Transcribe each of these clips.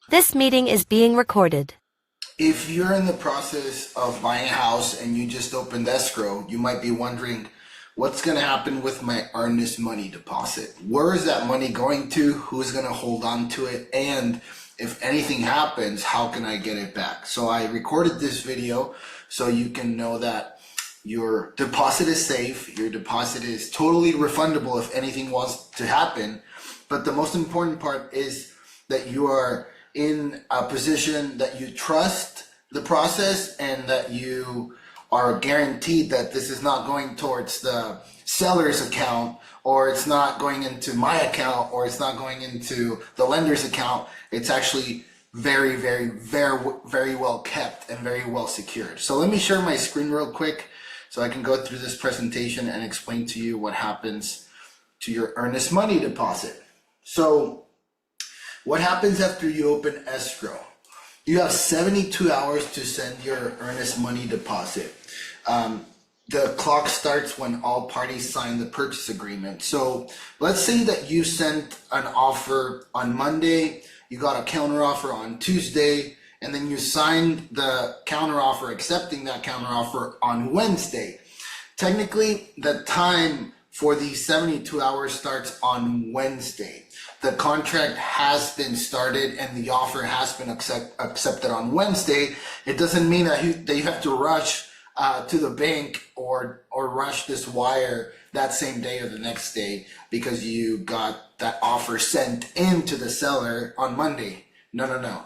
This meeting is being recorded. If you're in the process of buying a house and you just opened escrow, you might be wondering what's going to happen with my earnest money deposit. Where is that money going to? Who's going to hold on to it? And if anything happens, how can I get it back? So I recorded this video so you can know that your deposit is safe. Your deposit is totally refundable if anything was to happen. But the most important part is that you are in a position that you trust the process and that you are guaranteed that this is not going towards the seller's account, or it's not going into my account, or it's not going into the lender's account. It's actually very, very, very, very well kept and very well secured. So let me share my screen real quick so I can go through this presentation and explain to you what happens to your earnest money deposit. So what happens after you open escrow? You have 72 hours to send your earnest money deposit. The clock starts when all parties sign the purchase agreement. So let's say that you sent an offer on Monday, you got a counter offer on Tuesday, and then you signed the counter offer accepting that counter offer on Wednesday. Technically, the time for the 72 hours starts on Wednesday. The contract has been started and the offer has been accepted on Wednesday. It doesn't mean that you have to rush to the bank or rush this wire that same day or the next day because you got that offer sent in to the seller on Monday. No.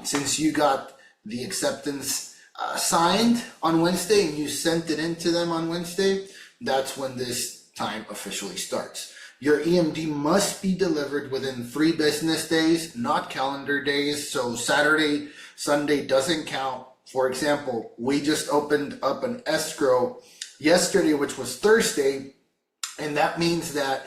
Since you got the acceptance signed on Wednesday and you sent it in to them on Wednesday, that's when this time officially starts. Your EMD must be delivered within 3 business days, not calendar days. So Saturday, Sunday doesn't count. For example, we just opened up an escrow yesterday, which was Thursday, and that means that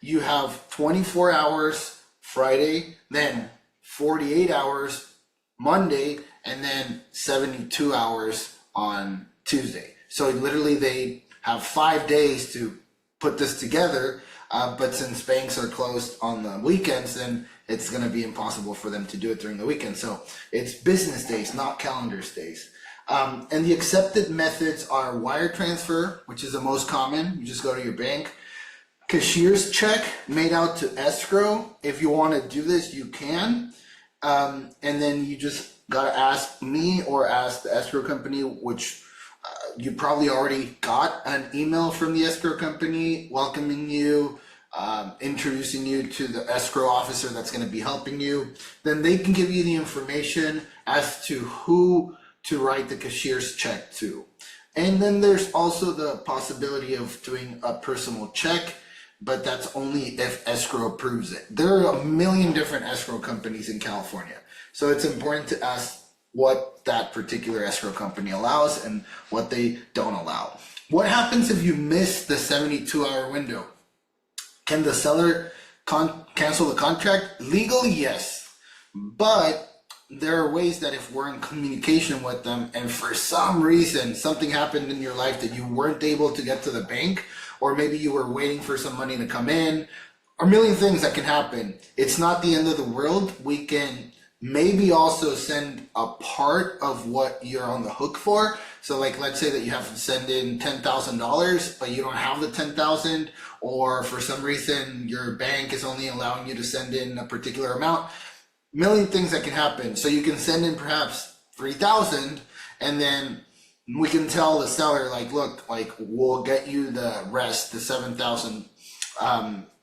you have 24 hours Friday, then 48 hours Monday, and then 72 hours on Tuesday. So literally they have 5 days to put this together, but since banks are closed on the weekends, then it's going to be impossible for them to do it during the weekend. So it's business days, not calendar days. And the accepted methods are wire transfer, which is the most common. You just go to your bank. Cashier's check made out to escrow. If you want to do this, you can. And then you just got to ask me or ask the escrow company, which you probably already got an email from the escrow company welcoming you, introducing you to the escrow officer that's going to be helping you. Then they can give you the information as to who to write the cashier's check to. And then there's also the possibility of doing a personal check, but that's only if escrow approves it. There are a million different escrow companies in California. So it's important to ask what that particular escrow company allows and what they don't allow. What happens if you miss the 72-hour window? Can the seller cancel the contract? Legally, yes. But there are ways that if we're in communication with them and for some reason something happened in your life that you weren't able to get to the bank, or maybe you were waiting for some money to come in, or a million things that can happen. It's not the end of the world. We can maybe also send a part of what you're on the hook for. So like, let's say that you have to send in $10,000, but you don't have the 10,000, or for some reason your bank is only allowing you to send in a particular amount. Million things that can happen. So you can send in perhaps 3,000, and then we can tell the seller, like, look, like, we'll get you the rest, the 7,000,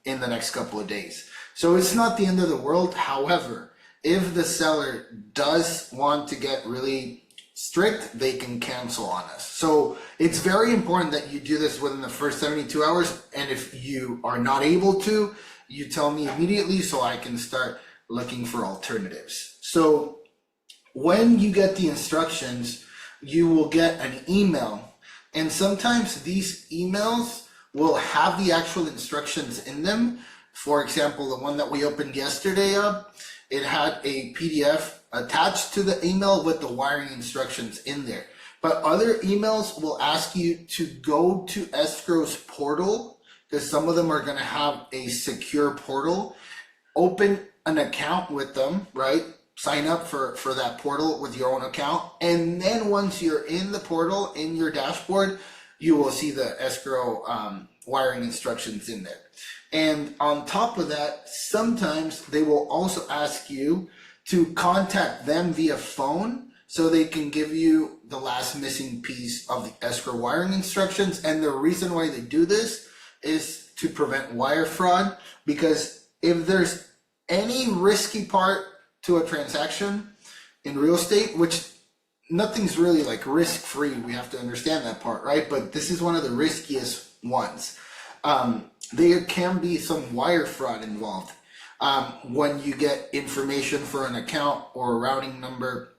in the next couple of days. So it's not the end of the world. However, if the seller does want to get really strict, they can cancel on us. So it's very important that you do this within the first 72 hours. And if you are not able to, you tell me immediately so I can start looking for alternatives. So when you get the instructions, you will get an email. And sometimes these emails will have the actual instructions in them. For example, the one that we opened yesterday up, it had a PDF attached to the email with the wiring instructions in there. But other emails will ask you to go to Escrow's portal, because some of them are going to have a secure portal. Open an account with them, right? sign up for that portal with your own account. And then once you're in the portal, in your dashboard, you will see the escrow wiring instructions in there. And on top of that, sometimes they will also ask you to contact them via phone so they can give you the last missing piece of the escrow wiring instructions. And the reason why they do this is to prevent wire fraud, because if there's any risky part to a transaction in real estate, which nothing's really like risk free, we have to understand that part, right? But this is one of the riskiest ones. There can be some wire fraud involved when you get information for an account or a routing number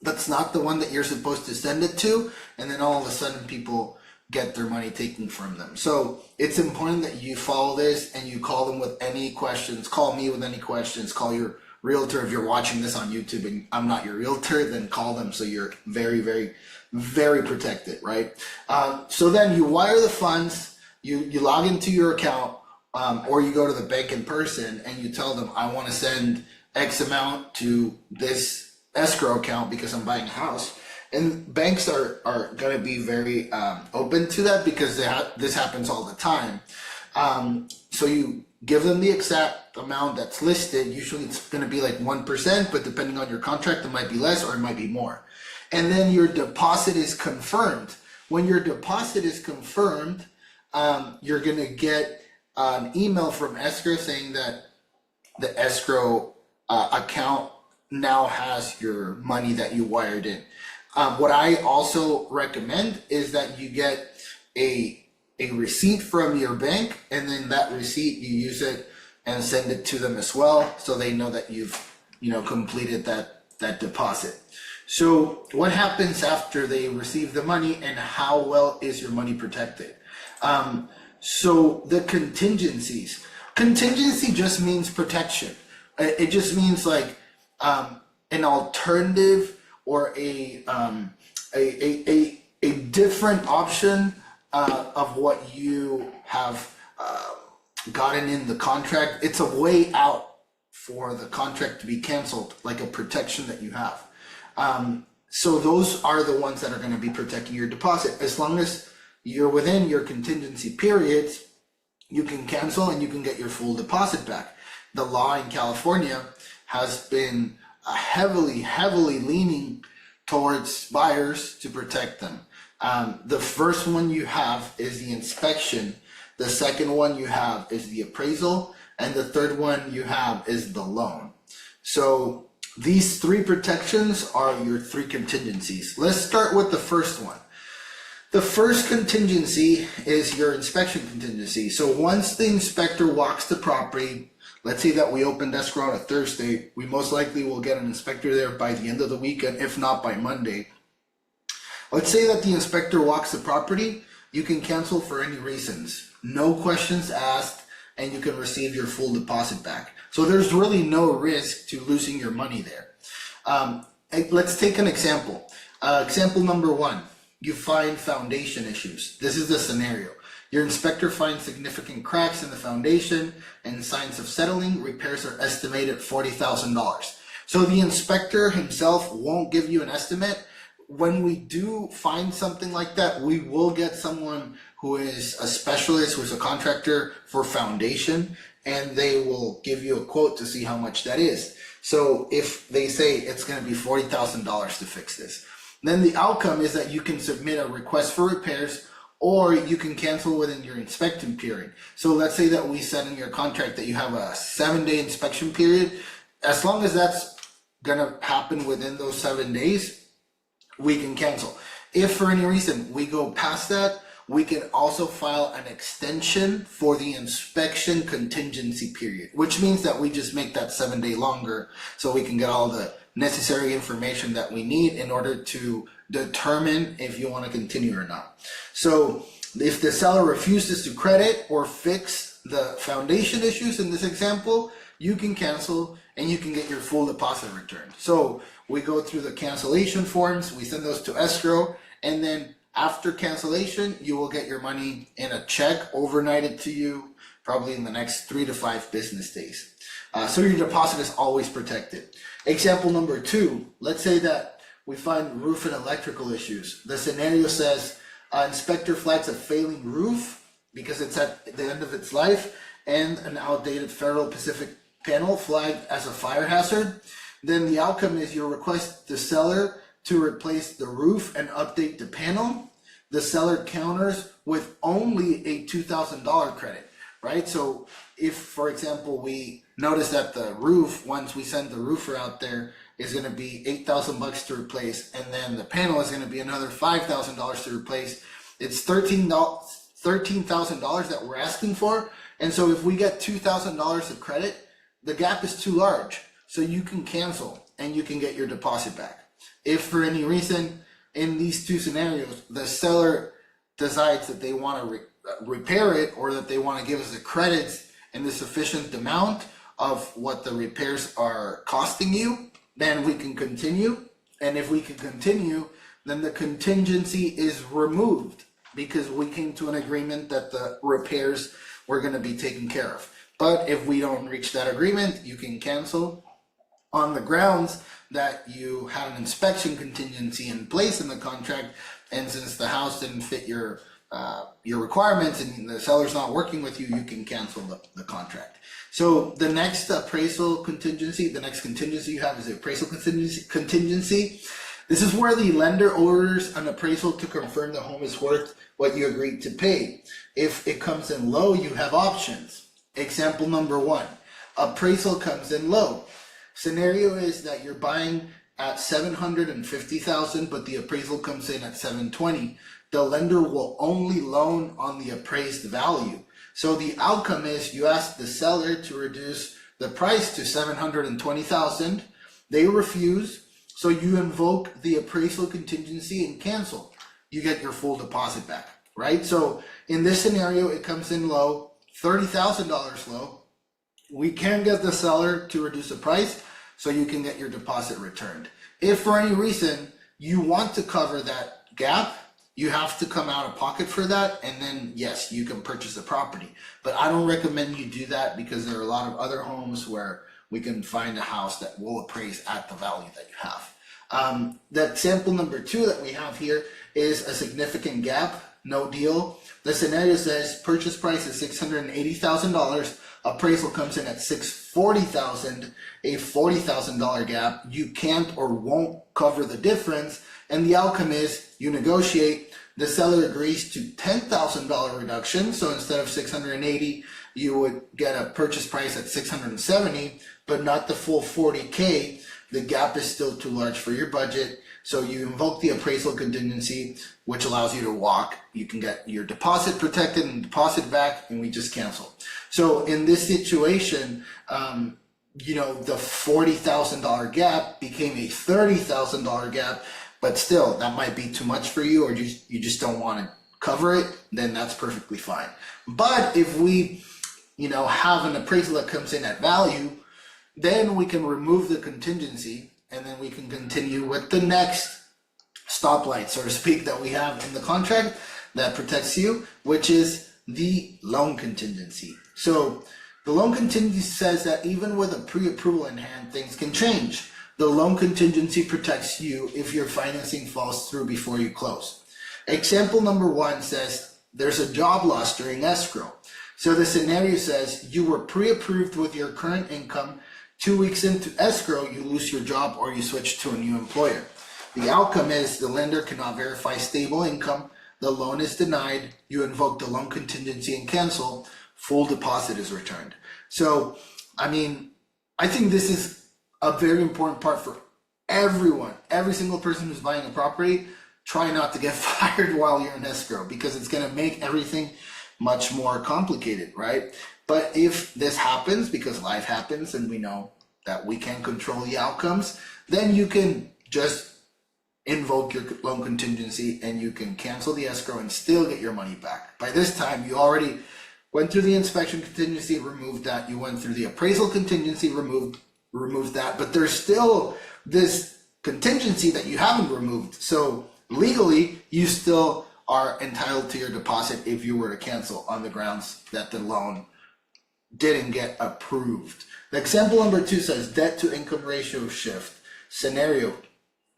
that's not the one that you're supposed to send it to, and then all of a sudden people get their money taken from them. So it's important that you follow this and you call them with any questions. Call me with any questions. Call your realtor. If you're watching this on YouTube and I'm not your realtor, then call them so you're very, very, very protected, right? So then you wire the funds, you log into your account, or you go to the bank in person and you tell them, I want to send X amount to this escrow account because I'm buying a house. And banks are going to be very open to that because this happens all the time. So you give them the exact amount that's listed. Usually it's going to be like 1%, but depending on your contract, it might be less or it might be more. And then your deposit is confirmed. When your deposit is confirmed, you're going to get an email from Escrow saying that the escrow account now has your money that you wired in. What I also recommend is that you get a receipt from your bank, and then that receipt you use it and send it to them as well, so they know that you've completed that deposit. So what happens after they receive the money, and how well is your money protected? So the contingencies. Contingency just means protection. It just means like an alternative or a different option of what you have gotten in the contract. It's a way out for the contract to be canceled, like a protection that you have. So those are the ones that are going to be protecting your deposit. As long as you're within your contingency periods, you can cancel and you can get your full deposit back. The law in California has been heavily leaning towards buyers to protect them. The first one you have is the inspection. The second one you have is the appraisal. And the third one you have is the loan. So these three protections are your three contingencies. Let's start with the first one. The first contingency is your inspection contingency. So once the inspector walks the property, let's say that we opened escrow on a Thursday, we most likely will get an inspector there by the end of the weekend, if not by Monday. Let's say that the inspector walks the property, you can cancel for any reasons. No questions asked, and you can receive your full deposit back. So there's really no risk to losing your money there. Let's take an example. Example number one, you find foundation issues. This is the scenario. Your inspector finds significant cracks in the foundation and signs of settling. Repairs are estimated at $40,000. So the inspector himself won't give you an estimate. When we do find something like that, we will get someone who is a specialist, who's a contractor for foundation, and they will give you a quote to see how much that is. So if they say it's going to be $40,000 to fix this, then the outcome is that you can submit a request for repairs, or you can cancel within your inspection period. So let's say that we said in your contract that you have a 7-day inspection period. As long as that's gonna happen within those 7 days, we can cancel. If for any reason we go past that, we can also file an extension for the inspection contingency period, which means that we just make that 7 day longer so we can get all the necessary information that we need in order to determine if you want to continue or not. So if the seller refuses to credit or fix the foundation issues in this example, you can cancel and you can get your full deposit returned. So we go through the cancellation forms, we send those to escrow, and then after cancellation, you will get your money in a check overnighted to you, probably in the next 3 to 5 business days. So your deposit is always protected. Example number 2, let's say that we find roof and electrical issues. The scenario says inspector flags a failing roof because it's at the end of its life and an outdated Federal Pacific panel flagged as a fire hazard. Then the outcome is you request the seller to replace the roof and update the panel. The seller counters with only a $2,000 credit, right? So if, for example, we notice that the roof, once we send the roofer out there, is going to be $8,000 to replace, and then the panel is going to be another $5,000 to replace, it's $13,000 that we're asking for. And so if we get $2,000 of credit, the gap is too large. So you can cancel and you can get your deposit back. If for any reason in these 2 scenarios, the seller decides that they want to repair it, or that they want to give us the credits in the sufficient amount of what the repairs are costing you, then we can continue. And if we can continue, then the contingency is removed because we came to an agreement that the repairs were going to be taken care of. But if we don't reach that agreement, you can cancel on the grounds that you had an inspection contingency in place in the contract, and since the house didn't fit your requirements and the seller's not working with you, you can cancel the contract. So the next appraisal contingency, the next contingency you have is the appraisal contingency. This is where the lender orders an appraisal to confirm the home is worth what you agreed to pay. If it comes in low, you have options. Example number 1, appraisal comes in low. Scenario is that you're buying at $750,000, but the appraisal comes in at $720,000. The lender will only loan on the appraised value. So the outcome is you ask the seller to reduce the price to $720,000. They refuse, so you invoke the appraisal contingency and cancel. You get your full deposit back, right? So in this scenario, it comes in low, $30,000 low. We can get the seller to reduce the price so you can get your deposit returned. If for any reason you want to cover that gap, you have to come out of pocket for that, and then yes, you can purchase the property. But I don't recommend you do that because there are a lot of other homes where we can find a house that will appraise at the value that you have. The example number 2 that we have here is a significant gap, no deal. The scenario says purchase price is $680,000, appraisal comes in at $640,000, a $40,000 gap. You can't or won't cover the difference, and the outcome is you negotiate. The seller agrees to $10,000 reduction, so instead of $680,000, you would get a purchase price at $670,000, but not the full $40,000. The gap is still too large for your budget, so you invoke the appraisal contingency, which allows you to walk. You can get your deposit protected and deposit back, and we just cancel. So in this situation, the $40,000 gap became a $30,000 gap, but still, that might be too much for you, or you just don't want to cover it, then that's perfectly fine. But if we, have an appraisal that comes in at value, then we can remove the contingency, and then we can continue with the next stoplight, so to speak, that we have in the contract that protects you, which is the loan contingency. So the loan contingency says that even with a pre-approval in hand, things can change. The loan contingency protects you if your financing falls through before you close. Example number 1 says there's a job loss during escrow. So the scenario says you were pre-approved with your current income. 2 weeks into escrow, you lose your job or you switch to a new employer. The outcome is the lender cannot verify stable income. The loan is denied. You invoke the loan contingency and cancel. Full deposit is returned. So, I think this is a very important part for everyone. Every single person who's buying a property, try not to get fired while you're in escrow, because it's going to make everything much more complicated, right? But if this happens, because life happens and we know that we can't control the outcomes, then you can just invoke your loan contingency and you can cancel the escrow and still get your money back. By this time, you already went through the inspection contingency, removed that. You went through the appraisal contingency, removed that, but there's still this contingency that you haven't removed. So legally, you still are entitled to your deposit if you were to cancel on the grounds that the loan didn't get approved. The example number 2 says debt to income ratio shift. Scenario: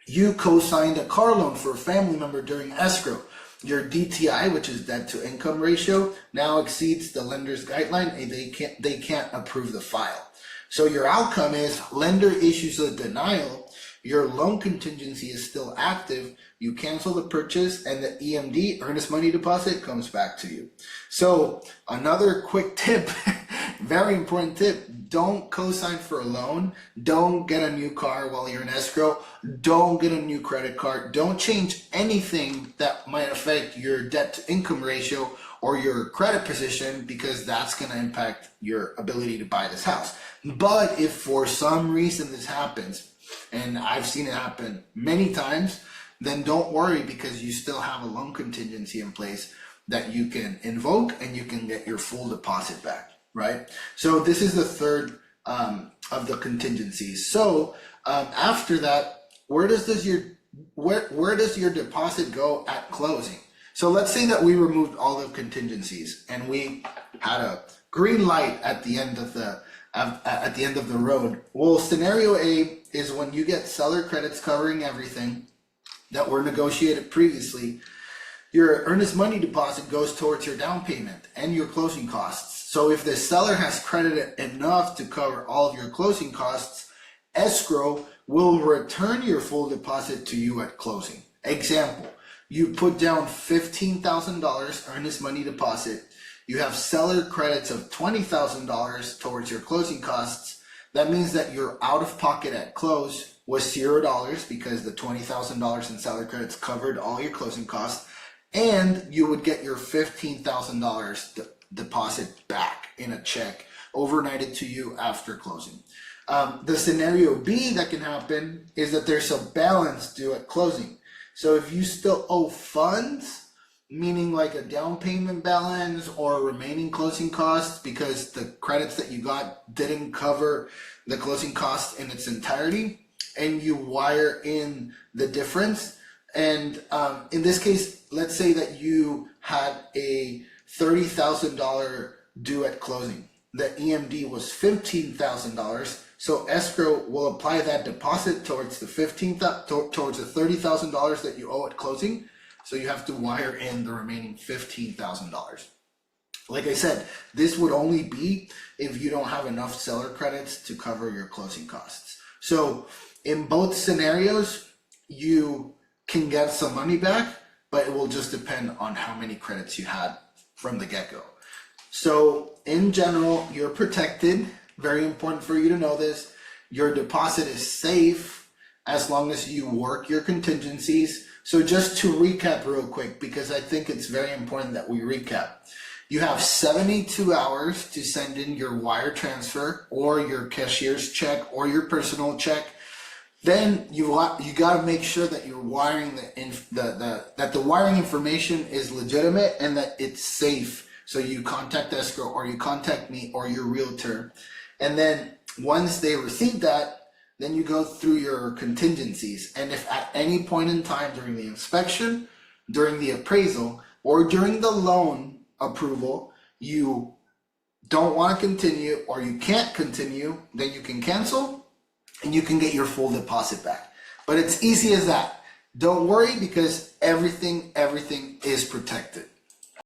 you co-signed a car loan for a family member during escrow. Your DTI, which is debt to income ratio, now exceeds the lender's guideline and they can't approve the file. So your outcome is lender issues a denial, your loan contingency is still active, you cancel the purchase, and the EMD, earnest money deposit, comes back to you. So another quick tip, very important tip: don't co-sign for a loan, don't get a new car while you're in escrow, don't get a new credit card, don't change anything that might affect your debt to income ratio or your credit position, because that's going to impact your ability to buy this house. But if for some reason this happens, and I've seen it happen many times, then don't worry, because you still have a loan contingency in place that you can invoke and you can get your full deposit back, right? So this is the third of the contingencies. So after that, where does your deposit go at closing? So let's say that we removed all the contingencies and we had a green light at the end of the road. Well, scenario A is when you get seller credits covering everything that were negotiated previously. Your earnest money deposit goes towards your down payment and your closing costs. So if the seller has credited enough to cover all of your closing costs, escrow will return your full deposit to you at closing. Example: you put down $15,000 earnest money deposit. You have seller credits of $20,000 towards your closing costs. That means that your out of pocket at close was $0 because the $20,000 in seller credits covered all your closing costs, and you would get your $15,000 deposit back in a check overnighted to you after closing. The scenario B that can happen is that there's a balance due at closing. So if you still owe funds, meaning like a down payment balance or remaining closing costs, because the credits that you got didn't cover the closing costs in its entirety, and you wire in the difference. And in this case, let's say that you had a $30,000 due at closing. The EMD was $15,000. So escrow will apply that deposit towards the $30,000 that you owe at closing. So you have to wire in the remaining $15,000. Like I said, this would only be if you don't have enough seller credits to cover your closing costs. So in both scenarios, you can get some money back, but it will just depend on how many credits you had from the get-go. So in general, you're protected. Very important for you to know this. Your deposit is safe as long as you work your contingencies. So just to recap real quick, because I think it's very important that we recap. You have 72 hours to send in your wire transfer or your cashier's check or your personal check. Then you got to make sure that you're wiring that the wiring information is legitimate and that it's safe. So you contact escrow or you contact me or your realtor. And then once they receive that, then you go through your contingencies. And if at any point in time during the inspection, during the appraisal, or during the loan approval, you don't want to continue or you can't continue, then you can cancel and you can get your full deposit back. But it's easy as that. Don't worry, because everything is protected.